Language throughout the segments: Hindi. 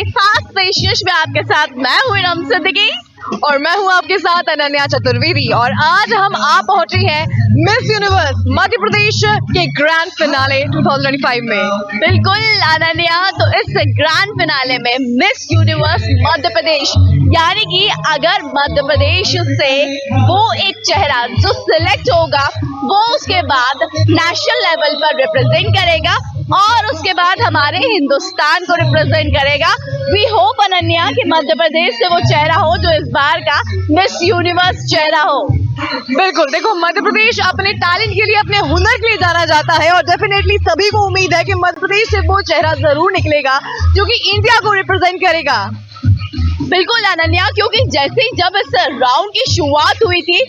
यानी फास्ट पेशेंस में आपके साथ मैं हूँ इरम सिद्दीकी और मैं हूँ आपके साथ अनन्या चतुर्वेदी। और आज हम आप पहुंचे हैं मिस यूनिवर्स मध्य प्रदेश के ग्रैंड फिनाले 2025 में। बिल्कुल अनन्या, तो इस ग्रैंड फिनाले में मिस यूनिवर्स मध्य प्रदेश यानी कि अगर मध्य प्रदेश से वो एक चेहरा जो सिलेक्ट होगा वो उसके बाद नेशनल लेवल पर रिप्रेजेंट करेगा और उसके बाद हमारे हिंदुस्तान को रिप्रेजेंट करेगा। वी होप अनन्या कि मध्य प्रदेश से वो चेहरा हो जो इस बार का मिस यूनिवर्स चेहरा हो। बिल्कुल, देखो मध्य प्रदेश अपने टैलेंट के लिए, अपने हुनर के लिए जाना जाता है और डेफिनेटली सभी को उम्मीद है कि मध्य प्रदेश से वो चेहरा जरूर निकलेगा जो कि इंडिया को रिप्रेजेंट करेगा। बिल्कुल अनन्या, क्योंकि जैसे ही जब इस राउंड की शुरुआत हुई थी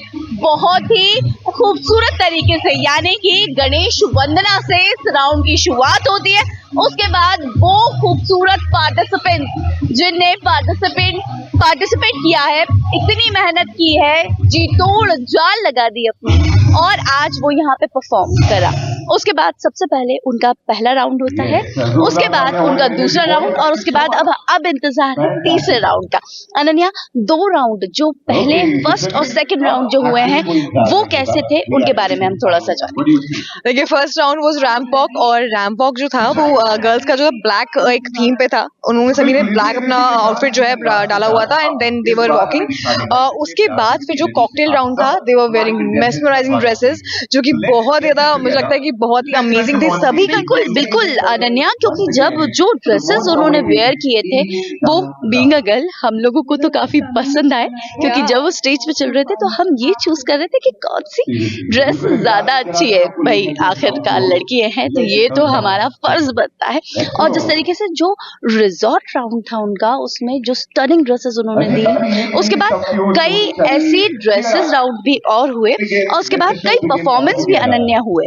बहुत ही खूबसूरत तरीके से यानी कि गणेश वंदना से इस राउंड की शुरुआत होती है। उसके बाद वो खूबसूरत पार्टिसिपेंट जिनने पार्टिसिपेट किया है, इतनी मेहनत की है, जी तोड़ जान लगा दी अपनी और आज वो यहाँ पे परफॉर्म करा। उसके बाद सबसे पहले उनका पहला राउंड होता है, उसके बाद उनका दूसरा राउंड और उसके बाद अब इंतजार है तीसरे राउंड का। अनन्या, दो राउंड जो पहले फर्स्ट और सेकंड राउंड जो हुए हैं वो कैसे थे, उनके बारे में हम थोड़ा सा जानें। देखिए, first round was ramp walk और रैंप वॉक जो था वो गर्ल्स का जो ब्लैक एक थीम पे था। उन्होंने सभी ने ब्लैक अपना आउटफिट जो है डाला हुआ था and then they were walking. उसके बाद फिर जो कॉकटेल राउंड था, they were wearing mesmerising dresses जो कि बहुत ज्यादा, मुझे लगता है कि बहुत ही अमेजिंग थे सभी। बिल्कुल अनन्या, क्योंकि जब जो ड्रेसेस उन्होंने वेयर किए थे वो बीइंग अ गर्ल हम लोगों को तो काफी पसंद आए, क्योंकि जब वो स्टेज पे चल रहे थे तो हम ये चूज कर रहे थे कि कौन सी ड्रेस ज्यादा अच्छी है। भाई आखिरकार लड़की हैं तो ये तो हमारा फर्ज बनता है। और जिस तरीके से जो रिजॉर्ट राउंड था उनका, उसमें जो स्टनिंग ड्रेसेस उन्होंने दी, उसके बाद कई ऐसी ड्रेसेस राउंड भी और हुए और उसके बाद कई परफॉर्मेंस भी अनन्या हुए।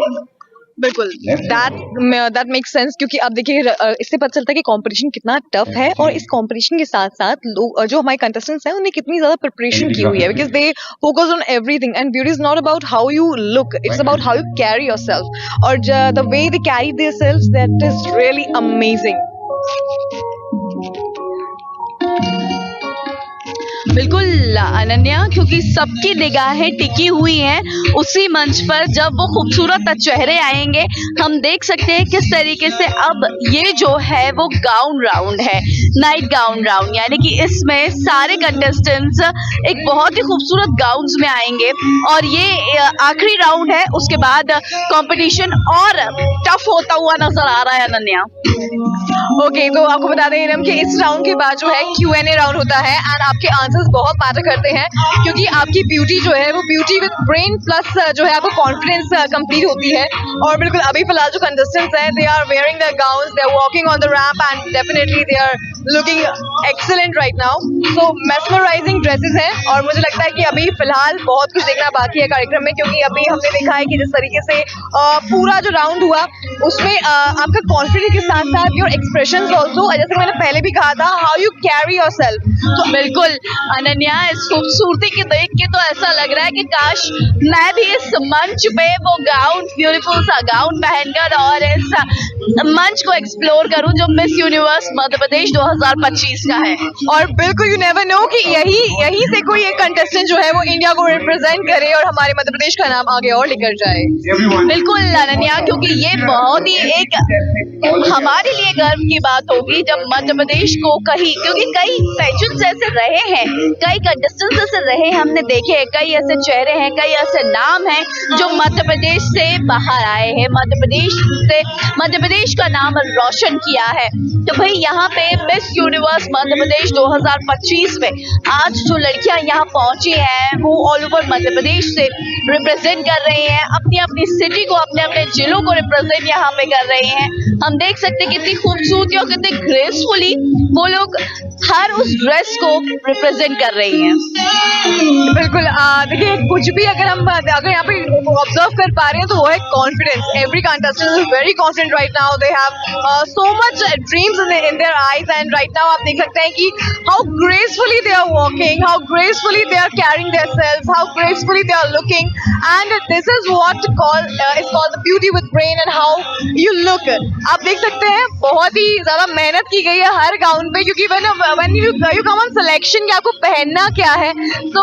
बिल्कुल, दैट मेक्स सेंस, क्योंकि अब देखिए इससे पता चलता है कि कंपटीशन कितना टफ है और इस कंपटीशन के साथ साथ लोग जो हमारे कंटेस्टेंट्स हैं उन्हें कितनी ज्यादा प्रिपरेशन की हुई है, because they focus on everything and beauty is not about how you look, it's about how you carry yourself और the way they carry themselves, that is really amazing. बिल्कुल अनन्या, क्योंकि सबकी निगाहें टिकी हुई हैं उसी मंच पर जब वो खूबसूरत चेहरे आएंगे। हम देख सकते हैं किस तरीके से अब ये जो है वो गाउन राउंड है, नाइट गाउन राउंड, यानी कि इसमें सारे कंटेस्टेंट्स एक बहुत ही खूबसूरत गाउन्स में आएंगे और ये आखिरी राउंड है। उसके बाद कंपटीशन और टफ होता हुआ नजर आ रहा है अनन्या। ओके, तो आपको बता दें इरम कि इस राउंड के बाद जो है Q&A राउंड होता है एंड आपके आंसर्स बहुत मैटर करते हैं, क्योंकि आपकी ब्यूटी जो है वो ब्यूटी विद ब्रेन प्लस जो है आपको कॉन्फिडेंस कंप्लीट होती है। और बिल्कुल अभी फिलहाल जो कंटेस्टेंट्स हैं, they are wearing the gowns, they are walking on the ramp and definitely they are looking excellent right now. So mesmerising dresses हैं और मुझे लगता है कि अभी फिलहाल बहुत कुछ देखना बाकी है कार्यक्रम में, क्योंकि अभी हमने देखा है कि जिस तरीके से पूरा जो राउंड हुआ उसमें आपका कॉन्फिडेंस के साथ साथ योर एक्सप्रेशंस ऑल्सो, जैसे मैंने पहले भी कहा था, हाउ यू कैरी योरसेल्फ। तो बिल्कुल अनन्या, इस खूबसूरती के देख के तो ऐसा लग रहा है कि काश मैं भी इस मंच पे वो गाउन, ब्यूटीफुल सा गाउन पहनकर और इस मंच को एक्सप्लोर करूं जो मिस यूनिवर्स मध्य प्रदेश 2025 का है। और बिल्कुल यू नेवर नो कि यही से कोई एक कंटेस्टेंट जो है वो इंडिया को रिप्रेजेंट करे और हमारे मध्य प्रदेश का नाम आगे और लेकर जाए। बिल्कुल अनन्या, क्योंकि ये बहुत ही एक हमारे लिए गर्व की बात होगी जब मध्य प्रदेश को कहीं, क्योंकि कई पेजेंट्स ऐसे रहे हैं, कई कंटेस्टेंट्स ऐसे रहे हैं, हमने देखे हैं, कई ऐसे चेहरे हैं, कई ऐसे नाम हैं जो मध्य प्रदेश से बाहर आए हैं, मध्य प्रदेश का नाम रोशन किया है। तो भाई यहाँ पे मिस यूनिवर्स मध्य प्रदेश 2025 में आज जो लड़कियां यहाँ पहुंची हैं वो ऑल ओवर मध्य प्रदेश से रिप्रेजेंट कर रही हैं, अपनी अपनी सिटी को, अपने अपने जिलों को रिप्रेजेंट यहाँ पे कर रही हैं। हम देख सकते हैं कितनी खूबसूरती और कितनी ग्रेसफुली वो लोग हर उस ड्रेस को रिप्रेजेंट परफॉर्म कर रही हैं। बिल्कुल देखिए कुछ भी अगर यहाँ पे ऑब्जर्व कर पा रहे हैं तो वो है confidence. Every contestant is very confident right now. They have so much dreams in their eyes and right now आप देख सकते हैं कि how gracefully they are walking, how gracefully they are carrying their self, how gracefully they are looking and this is what is called the beauty with brain and how you look. आप देख सकते हैं बहुत ही ज्यादा मेहनत की गई है हर गाउन पे क्योंकि when you come on selection कि आपको पहनना क्या है तो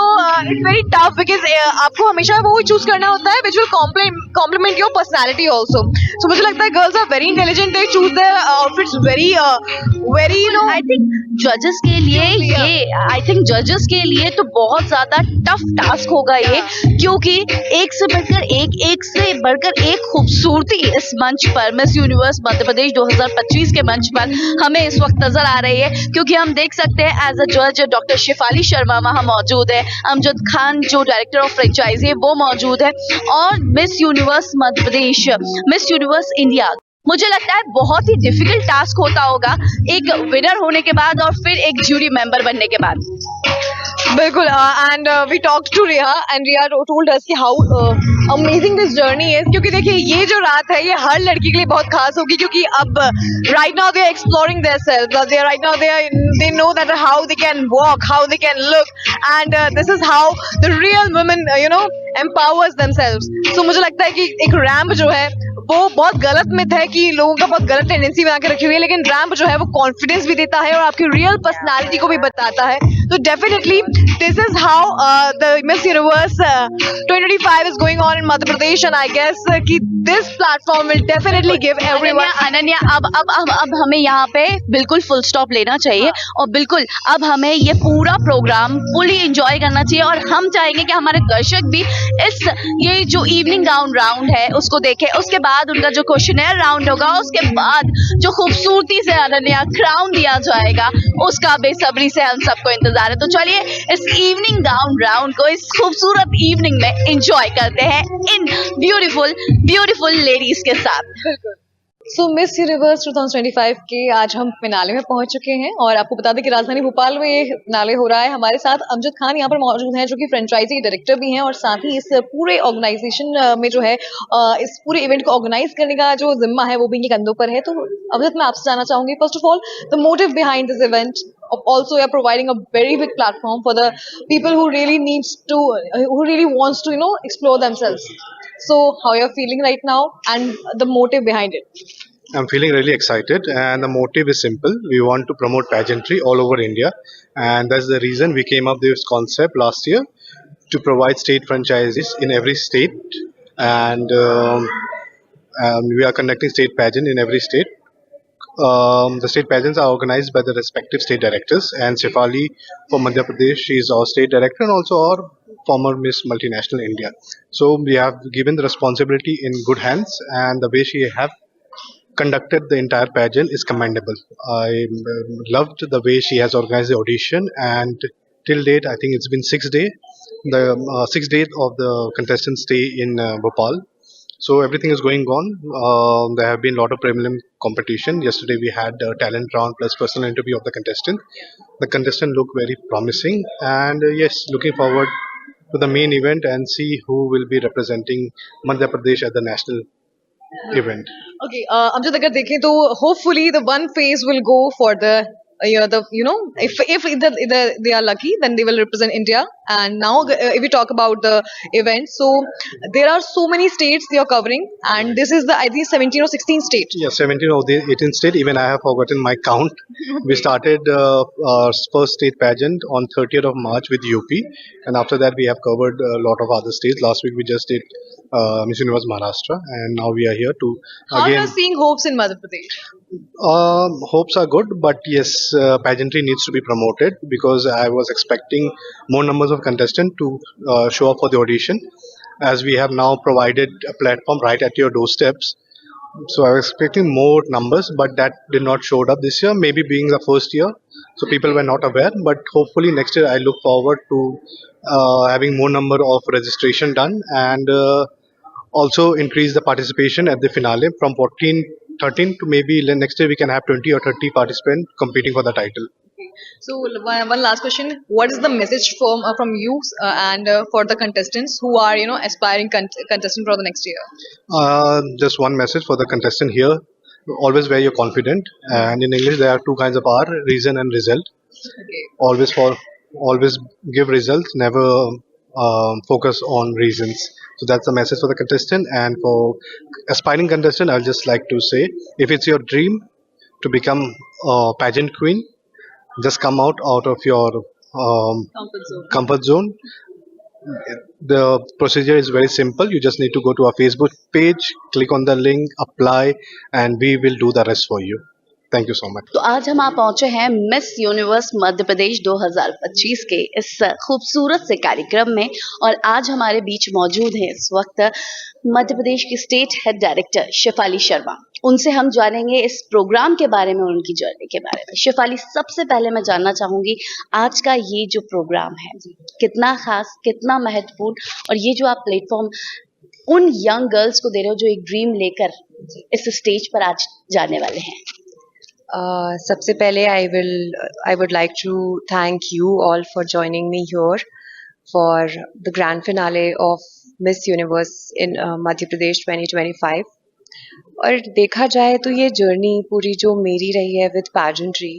इट्स वेरी टफ बिकॉज आपको हमेशा वो चूज करना होता है which will complement your personality also. So मुझे लगता है girls are very intelligent. They choose their outfits very you know. I think जजेस के लिए तो बहुत ज्यादा टफ टास्क होगा ये, क्योंकि एक से बढ़कर एक खूबसूरती इस मंच पर मिस यूनिवर्स मध्य प्रदेश 2025 के मंच पर हमें इस वक्त नजर आ रही है. क्योंकि हम देख सकते हैं एज अ जज डॉक्टर शेफाली शर्मा वहाँ मौजूद है, अमजद खान जो डायरेक्टर ऑफ फ्रेंचाइजी है वो मौजूद है, और मिस यूनिवर्स मध्य प्रदेश, मिस यूनिवर्स इंडिया. मुझे लगता है बहुत ही डिफिकल्ट टास्क होता होगा एक विनर होने के बाद और फिर एक ज्यूरी मेंबर बनने के बाद. बिल्कुल. And we talk to Riya and Riya told us कि how amazing this journey is. क्योंकि देखिए ये जो रात है ये हर लड़की के लिए बहुत खास होगी क्योंकि अब right now they are exploring their self. They right now they know that how they can walk, how they can look and this is how the real women you know empowers themselves. So मुझे लगता है कि एक रैम्प जो है वो बहुत गलत मिथ है कि लोगों का बहुत गलत टेंडेंसी बना के रखी हुई है, लेकिन रैम्प जो है वो कॉन्फिडेंस भी देता है और आपकी रियल पर्सनालिटी को भी बताता है. तो definitely this is how the Miss Universe 2025 is going on in Madhya Pradesh and I guess कि this platform will definitely give everyone. Ananya अब हमें यहाँ पे बिल्कुल फुल स्टॉप लेना चाहिए और बिल्कुल अब हमें ये पूरा प्रोग्राम फुली एंजॉय करना चाहिए और हम चाहेंगे कि हमारे दर्शक भी ये जो इवनिंग गाउन राउंड है उसको देखें. उसके बाद उनका जो क्वेश्चनर राउंड होगा उसके बाद जो खूबसूरती से अनन्या क्राउन दिया जाएगा उसका बेसब्री से हम सबको इंतजार है. तो चलिए इस इवनिंग गाउन राउंड को इस खूबसूरत इवनिंग में एंजॉय करते हैं इन ब्यूटीफुल लेडीज के साथ. सो मिस यूनिवर्स 2025 के आज हम फिनाले में पहुंच चुके हैं और आपको बता दें कि राजधानी भोपाल में ये फिनाले हो रहा है. हमारे साथ अमजद खान यहाँ पर मौजूद हैं जो कि फ्रेंचाइजी के डायरेक्टर भी हैं और साथ ही इस पूरे ऑर्गेनाइजेशन में जो है इस पूरे इवेंट को ऑर्गेनाइज करने का जो जिम्मा है वो भी इनके कंधों पर है. तो अमजद मैं आपसे जानना चाहूंगी first of all the motive behind this event. Also you're providing a very big platform for the people who really wants to explore themselves. So how you're feeling right now and the motive behind it? I'm feeling really excited, and the motive is simple. We want to promote pageantry all over India, and that's the reason we came up with this concept last year to provide state franchises in every state, and we are conducting state pageant in every state. The state pageants are organized by the respective state directors, and Shefali for Madhya Pradesh, she is our state director and also our former Miss Multinational India. So we have given the responsibility in good hands, and the way she have conducted the entire pageant is commendable. I loved the way she has organized the audition, and till date I think it's been 6 days. The 6 days of the contestants stay in Bhopal. So everything is going on. There have been a lot of prelim competition. Yesterday we had a talent round plus personal interview of the contestant. The contestant looked very promising, and yes, looking forward to the main event and see who will be representing Madhya Pradesh at the national event. Okay, Amjad agar dekhen to hopefully the one phase will go for the if they are lucky then they will represent India. And now if we talk about the event, so there are so many states they are covering and this is the I think 17 or 16 state. Yeah, 17 of the 18 state. Even I have forgotten my count. We started our first state pageant on 30th of March with UP, and after that we have covered a lot of other states. Last week we just did Miss Universe Maharashtra, and now we are here to How again. you are seeing hopes in Madhya Pradesh? Hopes are good, but yes, pageantry needs to be promoted because I was expecting more numbers of contestants to show up for the audition, as we have now provided a platform right at your doorsteps. So I was expecting more numbers, but that did not show up this year. Maybe being the first year, so people were not aware. But hopefully next year I look forward to having more number of registration done, and also increase the participation at the finale from 13 to maybe next year we can have 20 or 30 participants competing for the title. So one last question: what is the message from you and for the contestants who are aspiring contestant for the next year? Just one message for the contestant here: always wear your confident. And in English, there are two kinds of R: reason and result. Okay. Always give results. Never focus on reasons. So that's the message for the contestant. And for aspiring contestant, I'll just like to say, if it's your dream to become a pageant queen, just come out of your Comfort zone. comfort zone. The procedure is very simple. You just need to go to our Facebook page, click on the link, apply, and we will do the rest for you. Thank you so much. तो आज हम आप पहुंचे हैं मिस यूनिवर्स मध्य प्रदेश 2025 के इस खूबसूरत से कार्यक्रम में और आज हमारे बीच मौजूद हैं इस वक्त मध्य प्रदेश की state head director Shefali Sharma. उनसे हम जानेंगे इस प्रोग्राम के बारे में और उनकी जर्नी के बारे में। शेफाली, सबसे पहले मैं जानना चाहूंगी आज का ये जो प्रोग्राम है कितना खास, कितना महत्वपूर्ण और ये जो आप प्लेटफॉर्म उन यंग गर्ल्स को दे रहे हो जो एक ड्रीम लेकर इस स्टेज पर आज जाने वाले हैं। सबसे पहले I would like to thank you all for joining me here for the grand finale of Miss Universe in Madhya Pradesh 2025. और देखा जाए तो ये जर्नी पूरी जो मेरी रही है विद पैजेंट्री,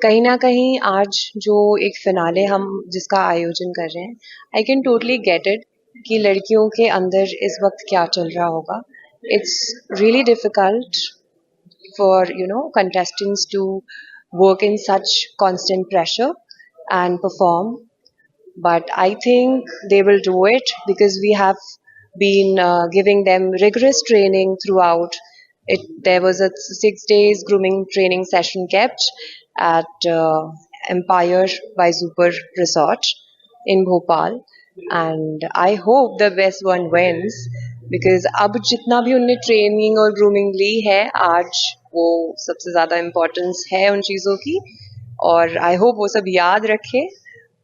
कहीं ना कहीं आज जो एक फिनाले हम जिसका आयोजन कर रहे हैं, I can totally get it कि लड़कियों के अंदर इस वक्त क्या चल रहा होगा. It's really difficult for contestants to work in such constant pressure and perform, but I think they will do it because we have been giving them rigorous training throughout it. There was a 6 days grooming training session kept at Empire by Super Resort in Bhopal, and I hope the best one wins because अब जितना भी उनने ट्रेनिंग और ग्रूमिंग ली है आज वो सबसे ज़्यादा इम्पोर्टेंस है उन चीज़ों की, और आई होप वो सब याद रखे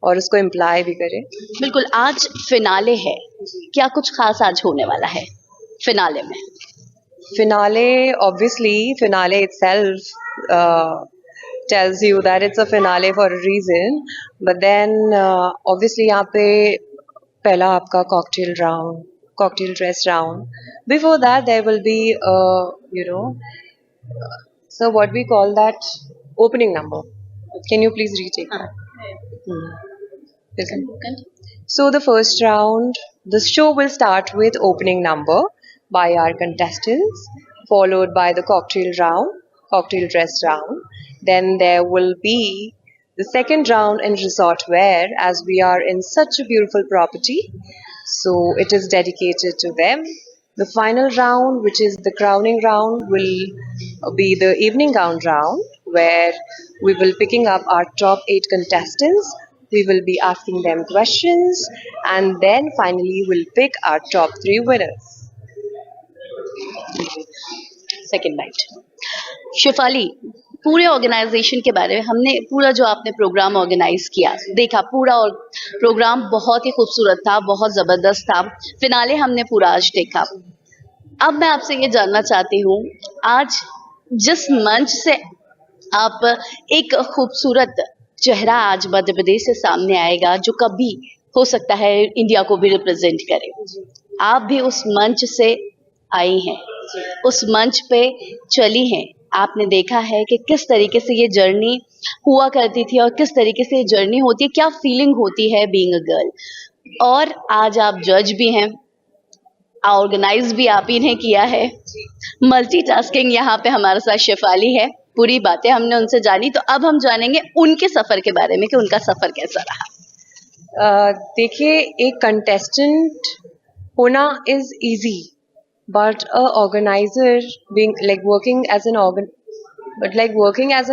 और उसको इम्प्लाई भी करे. बिल्कुल, आज फिनाले है, क्या कुछ खास आज होने वाला है फिनाले में? Finale, obviously finale itself tells you that it's a finale for a reason, but then obviously यहाँ पे पहला आपका cocktail dress round. Before that there will be so what we call that opening number. Can you please retake that? Listen. So the first round, the show will start with opening number by our contestants, followed by the cocktail dress round. Then there will be the second round in resort wear, as we are in such a beautiful property, so it is dedicated to them. The final round, which is the crowning round, will be the evening gown round, where we will picking up our top 8 contestants. We will be asking them questions, and then finally we'll pick our top 3 winners. Second night. Shefali, पूरे ऑर्गेनाइजेशन के बारे में हमने पूरा जो आपने प्रोग्राम ऑर्गेनाइज किया देखा, पूरा और प्रोग्राम बहुत ही खूबसूरत था, बहुत ज़बरदस्त था। फिनाले हमने पूरा आज देखा। अब मैं आपसे ये जानना चाहती हूँ, आज जिस मंच से आप एक खूबसूरत चेहरा आज मध्य प्रदेश से सामने आएगा जो कभी हो सकता है इंडिया को भी रिप्रेजेंट करे, आप भी उस मंच से आई हैं, उस मंच पे चली हैं, आपने देखा है कि किस तरीके से ये जर्नी हुआ करती थी और किस तरीके से ये जर्नी होती है, क्या फीलिंग होती है बीइंग अ गर्ल। और आज आप जज भी हैं, ऑर्गेनाइज भी आप ही ने किया है, मल्टीटास्किंग यहाँ पे हमारे साथ शेफाली है। पूरी बातें हमने उनसे जानी, तो अब हम जानेंगे उनके सफ़र के बारे में कि उनका सफ़र कैसा रहा। देखिए, एक कंटेस्टेंट होना is easy, but a organizer working as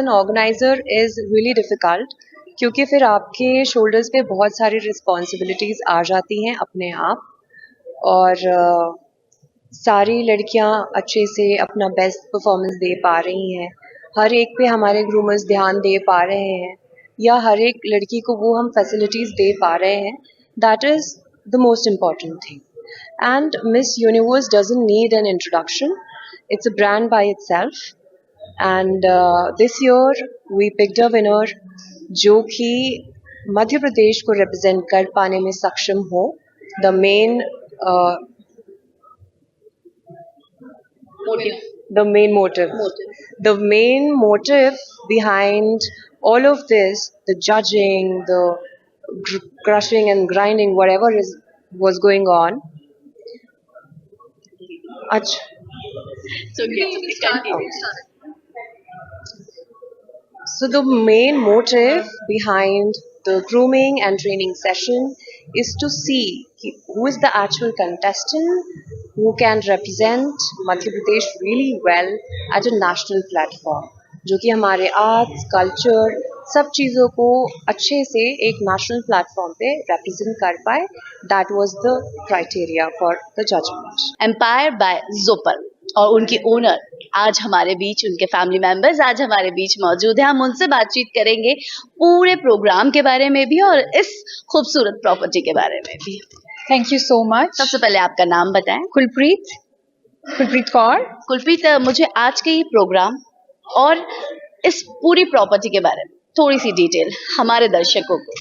an organizer is really difficult, क्योंकि फिर आपके shoulders पे बहुत सारी responsibilities आ जाती हैं अपने आप, और सारी लड़कियां अच्छे से अपना बेस्ट परफॉर्मेंस दे पा रही हैं, हर एक पे हमारे ग्रूमर्स ध्यान दे पा रहे हैं, या हर एक लड़की को वो हम फैसिलिटीज़ दे पा रहे हैं, that is the most important thing. And Miss Universe doesn't need an introduction. It's a brand by itself. and this year we picked a winner जो कि मध्य प्रदेश को represent कर पाने में सक्षम हो. The main motive behind all of this, the judging, the crushing and grinding, whatever was going on. So the main motive behind the grooming and training session is to see who is the actual contestant who can represent Madhya Pradesh really well at a national platform, जो कि हमारे आर्ट्स, कल्चर, सब चीज़ों को अच्छे से एक नेशनल प्लेटफॉर्म पे represent कर पाए. That was the criteria for the judgment. Empire by जोपर और उनकी ओनर आज हमारे बीच, उनके फैमिली मेंबर्स आज हमारे बीच मौजूद हैं. हम उनसे बातचीत करेंगे पूरे प्रोग्राम के बारे में भी और इस खूबसूरत प्रॉपर्टी के बारे में भी. Thank you so much. सबसे पहले आपका नाम बताएं. कुलप्रीत कौर. कुलप्रीत, मुझे आज के ये प्रोग्राम और इस पूरी प्रॉपर्टी के बारे में थोड़ी सी डिटेल हमारे दर्शकों को.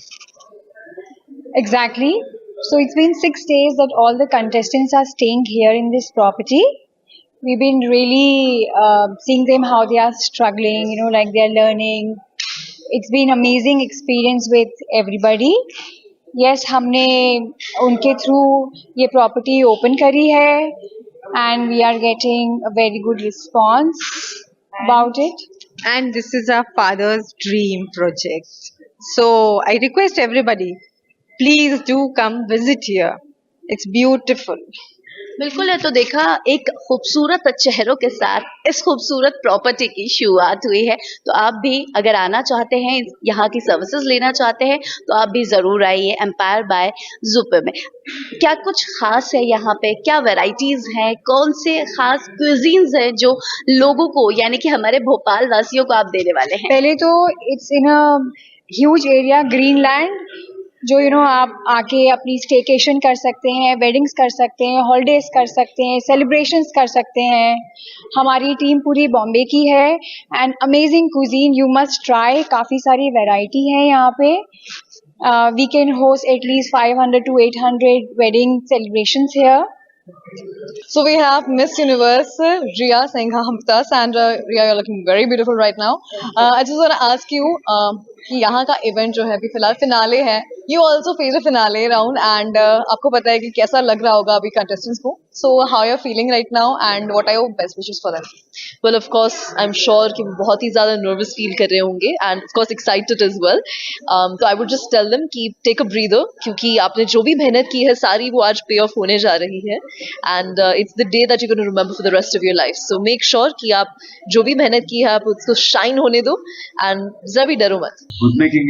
Exactly. So it's been 6 days that all the contestants are staying here in this property. We've been really seeing them how they are struggling, like they are learning. It's been amazing experience with everybody. Yes, हमने उनके through ये property open करी है and we are getting a very good response about it. And this is our father's dream project. So I request everybody, please do come visit here. It's beautiful. बिल्कुल है. तो देखा, एक खूबसूरत चेहरों के साथ इस खूबसूरत प्रॉपर्टी की शुरुआत हुई है. तो आप भी अगर आना चाहते हैं, यहाँ की सर्विसेज लेना चाहते हैं, तो आप भी ज़रूर आइए एम्पायर बाय जोपर में. क्या कुछ खास है यहाँ पे? क्या वैरायटीज हैं? कौन से खास क्विजीन्स हैं जो लोगों को, यानी कि हमारे भोपाल वासियों को आप देने वाले हैं? पहले तो it's in a huge area, green land, जो आप आके अपनी स्टेकेशन कर सकते हैं, वेडिंग्स कर सकते हैं, हॉलीडेज कर सकते हैं, सेलिब्रेशंस कर सकते हैं. हमारी टीम पूरी बॉम्बे की है and amazing cuisine, you must try. काफ़ी सारी वैरायटी है यहाँ पे. We can host at least 500 to 800 wedding celebrations here. So we have Miss Universe Riya Sengha-Hamtas, and Riya, you're looking very beautiful right now. I just want to ask you कि यहाँ का इवेंट जो है अभी फिलहाल फिनाले है. You also face a finale round and आपको पता है कि कैसा लग रहा होगा अभी contestants को. So how you're feeling right now and what are your best wishes for them? Well, of course, I'm sure कि वो बहुत ही ज़्यादा nervous feel कर रहे होंगे and of course excited as well. So I would just tell them कि take a breather, क्योंकि आपने जो भी मेहनत की है सारी वो आज pay off होने जा रही है and it's the day that you're going to remember for the rest of your life. So make sure कि आप जो भी मेहनत की है आप उसको shine होने दो and ज़रा भी डरो मत.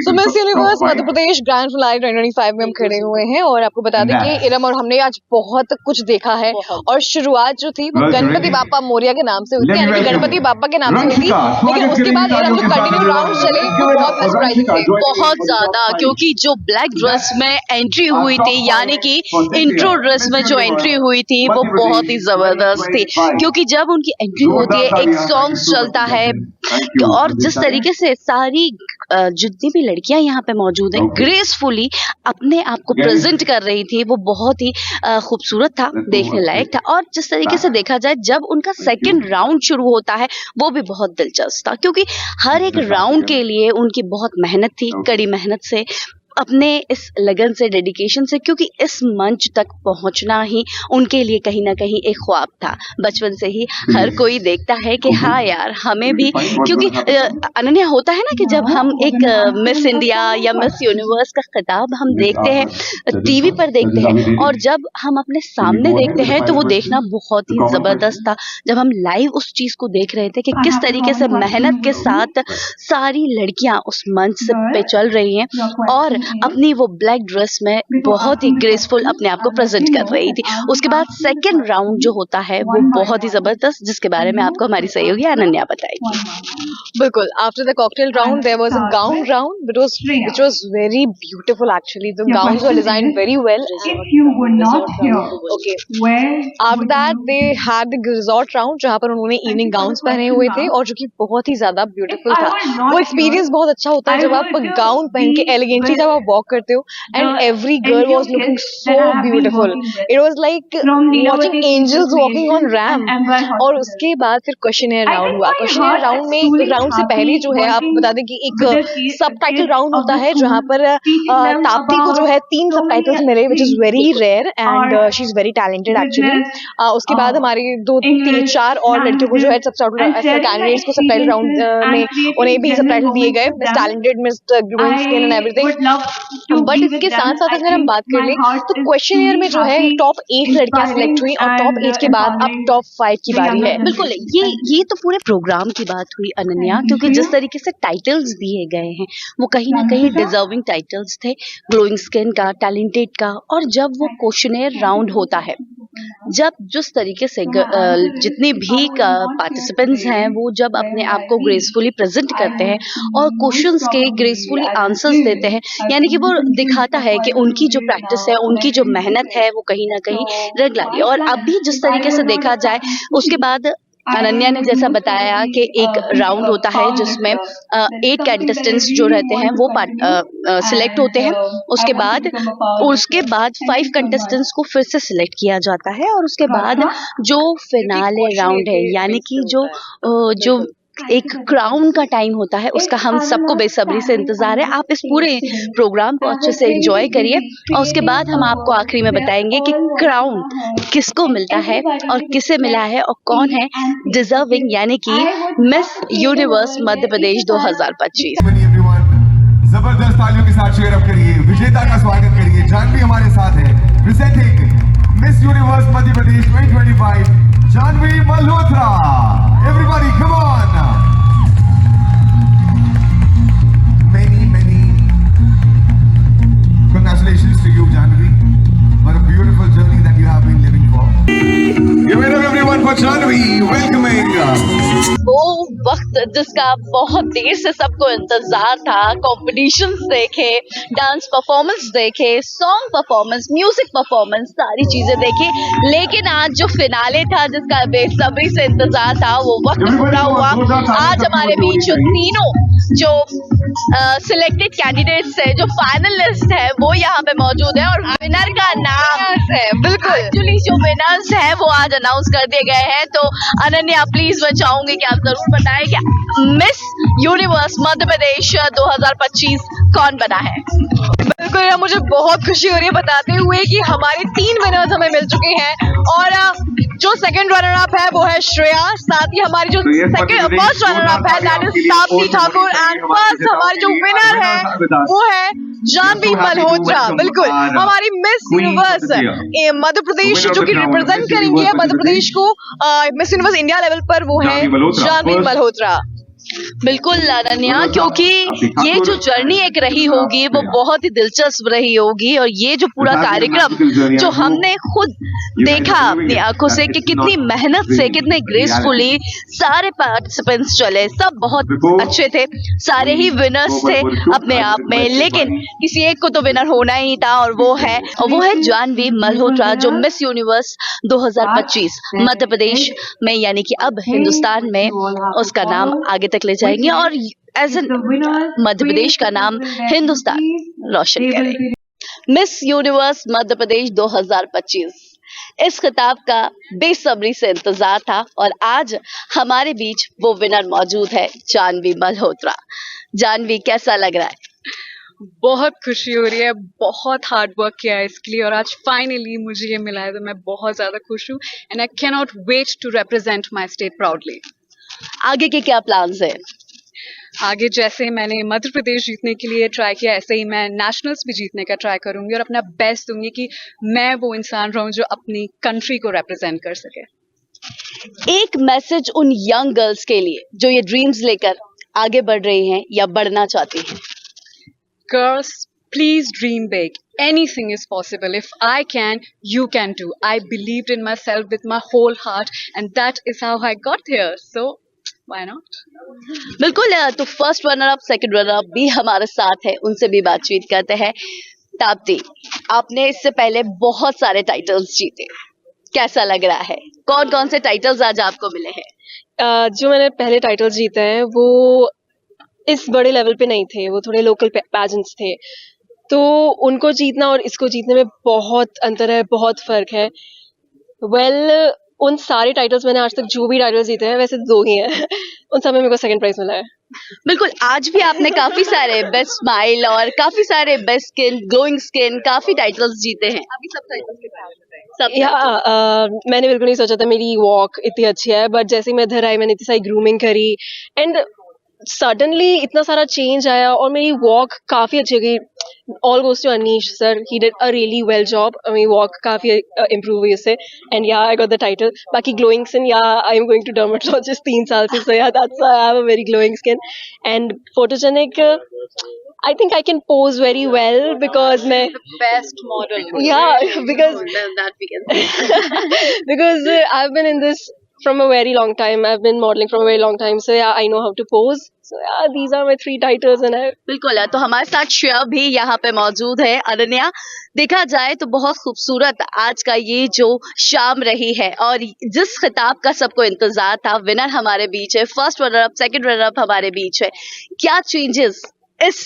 So Miss Universe Madhya Pradesh grand finale 2025 में हम खड़े हुए हैं और आपको बता दें कि इरम और हमने आज बहुत कुछ देखा है और शुरुआत जो थी वो गणपति बाप्पा मोरिया के नाम से हुई थी, यानी कि गणपति बाप्पा के नाम से हुई थी. लेकिन उसके बाद इरम जो कंटिन्यू राउंड चले वो बहुत सरप्राइजिंग थे, बहुत ज्यादा. क्योंकि जो ब्लैक ड्रेस में एंट्री हुई थी, यानी कि इंट्रो ड्रेस में जो एंट्री हुई थी वो बहुत ही जबरदस्त थी. क्योंकि जब उनकी एंट्री होती है, एक सॉन्ग चलता है और जिस तरीके से सारी जितनी भी लड़कियां यहाँ पे मौजूद हैं ग्रेसफुली अपने आप को प्रेजेंट कर रही थी, वो बहुत ही खूबसूरत था, देखने लायक था. और जिस तरीके से देखा जाए जब उनका सेकंड राउंड शुरू होता है वो भी बहुत दिलचस्प था, क्योंकि हर एक राउंड के लिए उनकी बहुत मेहनत थी, कड़ी मेहनत से, अपने इस लगन से, डेडिकेशन से, क्योंकि इस मंच तक पहुंचना ही उनके लिए कहीं ना कहीं एक ख्वाब था. बचपन से ही हर कोई देखता है कि हाँ यार हमें भी, क्योंकि अनन्या होता है ना कि जब हम एक मिस इंडिया या मिस यूनिवर्स का खिताब हम देखते हैं, टीवी पर देखते हैं, और जब हम अपने सामने देखते हैं तो वो देखना बहुत ही ज़बरदस्त था. जब हम लाइव उस चीज़ को देख रहे थे कि किस तरीके से मेहनत के साथ सारी लड़कियां उस मंच पे चल रही हैं और अपनी वो ब्लैक ड्रेस में बहुत ही ग्रेसफुल अपने आप को प्रेजेंट कर रही थी। उसके बाद सेकंड राउंड जो होता है वो बहुत ही जबरदस्त, जिसके बारे में आपको हमारी सहयोगी अनन्या बताएगी। बिल्कुल, after the cocktail round there was a gown round which was very beautiful actually. The gowns were designed very well. If you were not here, Okay. where After that they had the resort round जहाँ पर उन्होंने इवनिंग गाउन्स पहने हुए थे और जो कि बहुत ही ज्यादा ब्यूटीफुल था। वो एक्सपीरियंस बहुत अच्छा होता है जब आप गाउन पहन के एलिगेंटली जब आप वॉक करते हो and every girl was looking so beautiful. It was like watching angels walking on ramp. और उसके बाद फिर क्वेश्चनर राउंड हुआ। क्वेश्चनर राउंड में राउंड से पहले जो है आप बता दें कि एक सबटाइटल राउंड होता है जहाँ पर ताप्ती को जो है 3 सबटाइटल्स मिले which is very rare and she is very talented actually. उसके बाद हमारी 2-3-4 और लड़कियों को जो है कैंडिडेट्स को सबटाइटल राउंड में उन्हें भी सबटाइटल दिए गए, miss talented, miss glowing skin and everything. But इसके साथ साथ अगर हम बात कर लें तो क्वेश्चनियर में जो है टॉप 8 लड़कियां सिलेक्ट हुई और टॉप 8 के बाद अब टॉप 5 की बारी है। बिल्कुल, ये तो पूरे प्रोग्राम की बात हुई अनन्या, क्योंकि जिस तरीके से टाइटल्स दिए गए हैं वो कहीं ना कहीं डिजर्विंग टाइटल्स थे, ग्लोइंग स्किन का, टैलेंटेड का। और जब वो क्वेश्चनर राउंड होता है, जब जिस तरीके से जितने भी पार्टिसिपेंट्स हैं वो जब अपने आप को ग्रेसफुली प्रेजेंट करते हैं और क्वेश्चंस के ग्रेसफुली आंसर्स देते हैं, यानी कि वो दिखाता है कि उनकी जो प्रैक्टिस है, उनकी जो मेहनत है वो कहीं ना कहीं रंग ला रही है। और अभी जिस तरीके से देखा जाए उसके बाद अनन्या ने जैसा बताया कि एक राउंड होता है जिसमें 8 कंटेस्टेंट्स जो रहते हैं वो सिलेक्ट होते हैं। उसके बाद 5 कंटेस्टेंट्स को फिर से सिलेक्ट किया जाता है और उसके बाद जो फिनाले राउंड है, यानी कि जो एक क्राउन का टाइम होता है, उसका हम सबको बेसब्री से इंतजार है। आप इस पूरे प्रोग्राम को अच्छे से एंजॉय करिए और उसके बाद हम आपको आखिरी में बताएंगे कि क्राउन किसको मिलता है और किसे मिला है और कौन है डिजर्विंग, यानी कि मिस यूनिवर्स मध्य प्रदेश 2025। जबरदस्त तालियों के साथ शेयर अप करिए, विजेता का स्वागत करिए। जानवी हमारे साथ है, presenting Miss Universe Madhya Pradesh 2025, Janvi Malhotra. Everybody come on. Many congratulations to you, Janvi. What a beautiful journey that you have been living for. Give it up everyone for Janvi, welcoming. वो वक्त जिसका बहुत देर से सबको इंतजार था, कॉम्पिटिशन्स देखे, डांस परफॉर्मेंस देखे, सॉन्ग परफॉर्मेंस, म्यूजिक परफॉर्मेंस, सारी चीजें देखी, लेकिन आज जो फिनाले था जिसका बेसब्री से इंतजार था वो वक्त पूरा हुआ। आज हमारे बीच जो तीनों जो सिलेक्टेड कैंडिडेट्स है, जो फाइनलिस्ट है, वो यहाँ पे मौजूद है और विनर का नाम है, बिल्कुल एक्चुअली जो विनर्स है वो आज अनाउंस कर दिए गए हैं। तो अनन्या प्लीज मैं चाहूंगी कि आप जरूर बताएं कि मिस यूनिवर्स मध्य प्रदेश 2025 कौन बना है। बिल्कुल, मुझे बहुत खुशी हो रही है बताते हुए कि हमारे 3 विनर्स हमें मिल चुके हैं और जो सेकंड रनर अप है वो है श्रेया, साथ ही हमारी जो फर्स्ट रनर अप है that is Tapti Thakur and first हमारी जो विनर है वो है जानवी मल्होत्रा। बिल्कुल, हमारी मिस यूनिवर्स मध्य प्रदेश जो कि रिप्रेजेंट करेंगी मध्य प्रदेश को मिस यूनिवर्स इंडिया लेवल पर वो है जानवी मल्होत्रा। बिल्कुल अनन्या, क्योंकि ये जो जर्नी एक रही होगी वो बहुत ही दिलचस्प रही होगी और ये जो पूरा कार्यक्रम जो हमने खुद देखा अपनी आंखों से कि कितनी मेहनत से, कितने ग्रेसफुली सारे पार्टिसिपेंट्स चले, सब बहुत अच्छे थे, सारे ही विनर्स थे अपने आप में, लेकिन किसी एक को तो विनर होना ही था और वो है जानवी मल्होत्रा जो मिस यूनिवर्स 2025 मध्य प्रदेश में, यानी कि अब हिंदुस्तान में उसका नाम आगे तक ले जाएंगे और एज एन मध्य प्रदेश का नाम हिंदुस्तान रोशन करेंगे। मिस यूनिवर्स मध्य प्रदेश 2025 इस खिताब का बेसब्री से इंतजार था और आज हमारे बीच वो विनर मौजूद है जानवी मल्होत्रा। जानवी, कैसा लग रहा है? बहुत खुशी हो रही है, बहुत हार्ड वर्क किया है इसके लिए और आज फाइनली मुझे ये मिला है तो मैं बहुत ज्यादा खुश हूँ and I can not wait to represent my state proudly. आगे के क्या प्लान्स है? आगे जैसे मैंने मध्य प्रदेश जीतने के लिए ट्राई किया, ऐसे ही मैं नेशनल्स भी जीतने का ट्राई करूंगी और अपना बेस्ट दूंगी कि मैं वो इंसान रहूं जो अपनी कंट्री को रिप्रेजेंट कर सके। एक मैसेज उन यंग गर्ल्स के लिए जो ये ड्रीम्स लेकर आगे बढ़ रही हैं या बढ़ना चाहती हैं। Girls please dream big. Anything is possible. If I can, you can too. I believed in myself with my whole heart, and that is how I got here. So, why not? बिल्कुल तो first runner up second runner up भी हमारे साथ है, उनसे भी बातचीत करते हैं। ताप्ती, आपने इससे पहले बहुत सारे टाइटल्स जीते, कैसा लग रहा है? कौन कौन से टाइटल्स आज आपको मिले हैं? जो मैंने पहले टाइटल्स जीते हैं वो इस बड़े लेवल पे नहीं थे, वो थोड़े लोकल पैजेंट्स थे, तो उनको जीतना और इसको जीतने में बहुत अंतर है, बहुत फर्क है। उन सारे टाइटल्स मैंने आज तक जो भी टाइटल्स जीते हैं, वैसे 2 ही हैं उन सब में मेरे को सेकंड प्राइज मिला है। बिल्कुल, आज भी आपने काफी सारे बेस्ट स्माइल और काफी सारे बेस्ट स्किन, ग्लोइंग स्किन, काफी टाइटल्स जीते हैं। अभी सब टाइटल्स के साथ मैंने बिल्कुल नहीं सोचा था मेरी वॉक इतनी अच्छी है, बट जैसे ही मैं इधर आई मैंने इतनी सारी ग्रूमिंग करी एंड सडनली इतना सारा चेंज आया और मेरी वॉक काफी अच्छी गई। All goes to Anish sir, he did a really well job. मेरी वॉक काफी इम्प्रूव हुई उससे and yeah I got the title. बाकी glowing skin, yeah I am going to dermatologist 3 साल से, so yeah that's why I have a very glowing skin and photogenic. I think I can pose very well because मैं best model, because because I've been in this from a very long time. I've been modeling from a very long time, so yeah, I know how to pose. So yeah, these are my 3 titles and I. बिल्कुल है। तो हमारे साथ श्रेया भी यहाँ पे मौजूद है। अनन्या, देखा जाए तो बहुत खूबसूरत आज का ये जो शाम रही है और जिस खिताब का सबको इंतजार था, विनर हमारे बीच है, first runner up second runner up हमारे बीच है। क्या चेंजेस इस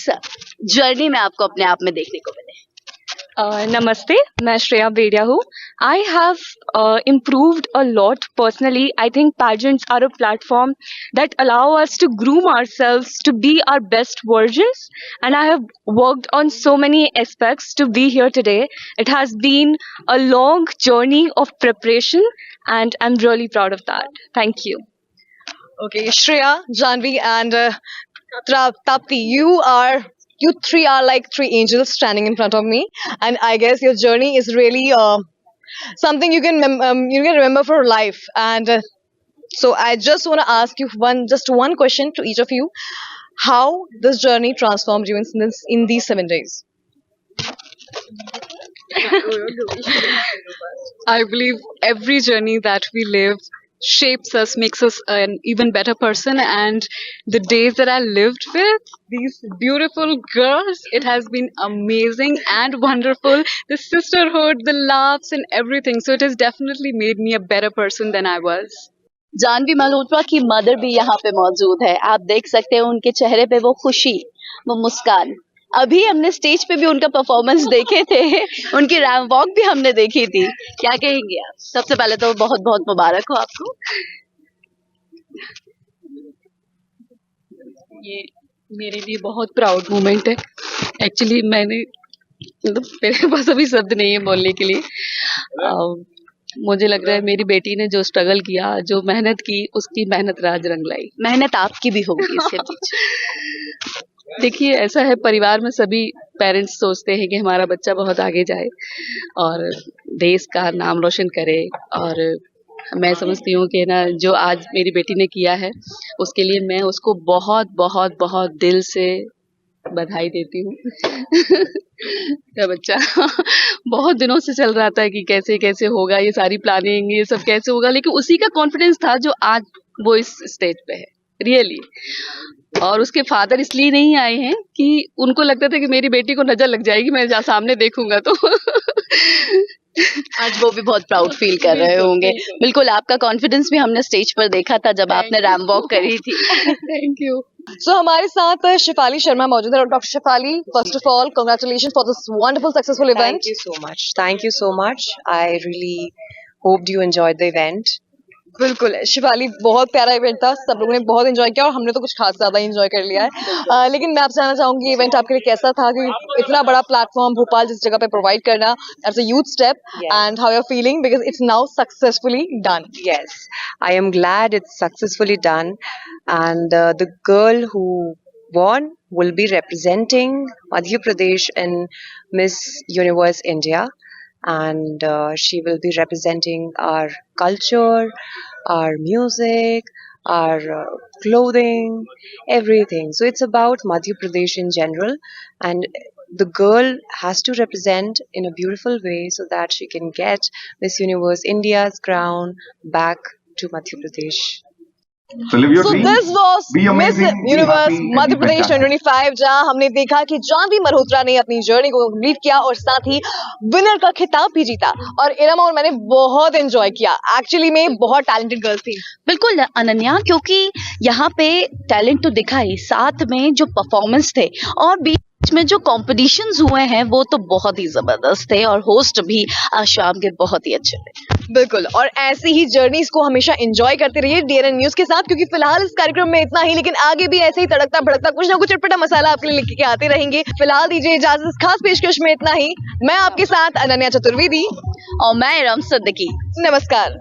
जर्नी में आपको अपने आप में देखने को मिले? नमस्ते, मैं श्रेया बेडिया हूँ। I have improved a lot personally. I think pageants are a platform that allow us to groom ourselves to be our best versions, and I have worked on so many aspects to be here today. It has been a long journey of preparation and I'm really proud of that. Thank you. Okay, Shreya, Janvi, and Tapti, you 3 are like 3 angels standing in front of me, and I guess your journey is really something you can remember for life. And so I just want to ask you one question to each of you: how this journey transformed you in these 7 days? I believe every journey that we live shapes us, makes us an even better person, and the days that I lived with these beautiful girls, it has been amazing and wonderful. The sisterhood, the laughs and everything, so it has definitely made me a better person than I was. Janvi Malhotra की मदर भी यहाँ पे मौजूद है। आप देख सकते हैं उनके चेहरे पे वो खुशी, वो मुस्कान। अभी हमने स्टेज पे भी उनका परफॉर्मेंस देखे थे, उनकी रैम्प वॉक भी हमने देखी थी। क्या कहेंगे आप? सबसे पहले तो बहुत बहुत मुबारक हो आपको। ये मेरे लिए बहुत प्राउड मोमेंट है। एक्चुअली मेरे पास अभी शब्द नहीं है बोलने के लिए। मुझे लग रहा है मेरी बेटी ने जो स्ट्रगल किया, जो मेहनत की, उसकी मेहनत राज रंग लाई। मेहनत आपकी भी होगी इसके पीछे। देखिए, ऐसा है, परिवार में सभी पेरेंट्स सोचते हैं कि हमारा बच्चा बहुत आगे जाए और देश का नाम रोशन करे, और मैं समझती हूँ कि ना जो आज मेरी बेटी ने किया है उसके लिए मैं उसको बहुत बहुत बहुत दिल से बधाई देती हूँ। मेरा बच्चा बहुत दिनों से चल रहा था कि कैसे कैसे होगा, ये सारी प्लानिंग, ये सब कैसे होगा, लेकिन उसी का कॉन्फिडेंस था जो आज वो इस स्टेज पे है रियली। और उसके फादर इसलिए नहीं आए हैं कि उनको लगता था कि मेरी बेटी को नजर लग जाएगी मैं जहाँ सामने देखूंगा तो। आज वो भी बहुत प्राउड फील कर रहे होंगे। बिल्कुल, आपका कॉन्फिडेंस भी हमने स्टेज पर देखा था जब आपने रैम्प वॉक करी थी। Thank you. सो हमारे साथ शिफाली शर्मा मौजूद है। Doctor Shefali, first of all congratulations for this wonderful successful event. Thank you so much. Thank you so much. I really hoped you enjoyed the event. बिल्कुल, शिफाली, बहुत प्यारा इवेंट था, सब लोगों ने बहुत एंजॉय किया और हमने तो कुछ खास ज्यादा एंजॉय कर लिया है। लेकिन मैं आपसे जानना चाहूंगी इवेंट आपके लिए कैसा था, कि इतना बड़ा प्लेटफॉर्म भोपाल जिस जगह पे प्रोवाइड करना, that's a huge step, and how you are feeling because it's now successfully done? Yes, I am glad it's successfully done, and the girl who won will be representing Madhya Pradesh in Miss Universe India, and she will be representing our culture, our music, our clothing, everything. So it's about Madhya Pradesh in general, and the girl has to represent in a beautiful way so that she can get Miss Universe India's crown back to Madhya Pradesh. So live your So dream. this was Be Miss amazing, be universe happy, and Madhya be Pradesh fantastic. 2025, जहां हमने देखा कि जानवी मल्होत्रा ने अपनी जर्नी को कंप्लीट किया और साथ ही विनर का खिताब भी जीता। और इरम और मैंने बहुत एंजॉय किया। एक्चुअली में बहुत टैलेंटेड गर्ल्स थी। बिल्कुल अनन्या, क्योंकि यहाँ पे टैलेंट तो दिखा ही, साथ में जो परफॉर्मेंस थे और बीच में जो कॉम्पिटिशन्स हुए हैं वो तो बहुत ही जबरदस्त थे और होस्ट भी शाम के बहुत ही अच्छे थे। बिल्कुल, और ऐसी ही जर्नीज को हमेशा एंजॉय करते रहिए DRN न्यूज के साथ, क्योंकि फिलहाल इस कार्यक्रम में इतना ही, लेकिन आगे भी ऐसे ही तड़कता भड़कता कुछ ना कुछ चटपटा मसाला आपके लिए लेके के आते रहेंगे। फिलहाल दीजिए इजाजत, इस खास पेशकश में इतना ही। मैं आपके साथ अनन्या चतुर्वेदी और मैं इरम सिद्दीकी। नमस्कार।